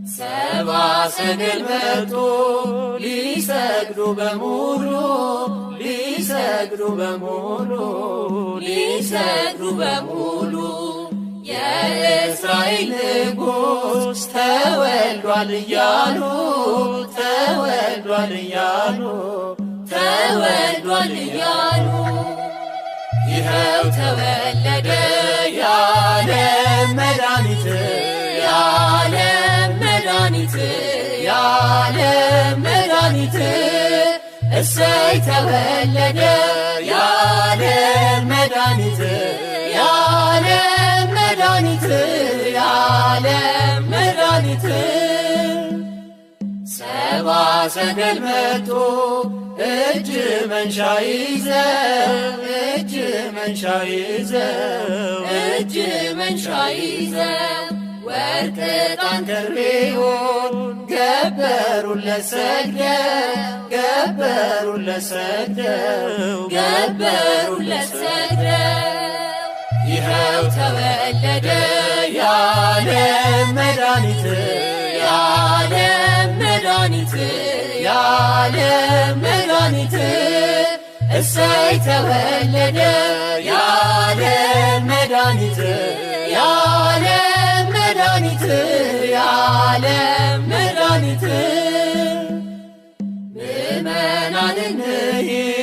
ሰባ ሰገል መጡ ሊሰግዱ በሙሉ ሊሰግዱ በሙሉ ሊሰግዱ በሙሉ የእስራኤል ንጉሥ ተወልዷል እያሉ ተወልዷል እያሉ ተወልዷል እያሉ ይኸው ተወለደ የዓለም መድኃኒት የዓለም መድኃኒት የዓለም መድኃኒት እሰይ ተወለደ የዓለም መድኃኒት የዓለም መድኃኒት የዓለም መድኃኒት ሰባ ሰገል መጡ እጅ መንሻ ይዘው እጅ መንሻ ይዘው እጅ መንሻ ይዘው ወርቅ ዕጣን ከርቤውን ገበሩለት ሰግደው ገበሩለት ሰግደው ገበሩለት ሰግደው ይኸው ተወለደ የዓለም መድኃኒት የዓለም መድኃኒት የዓለም መድኃኒት እሰይ ተወለደ የዓለም መድኃኒት የዓለም መድኃኒት የዓለም መድኃኒት ምእመናን እንሂድ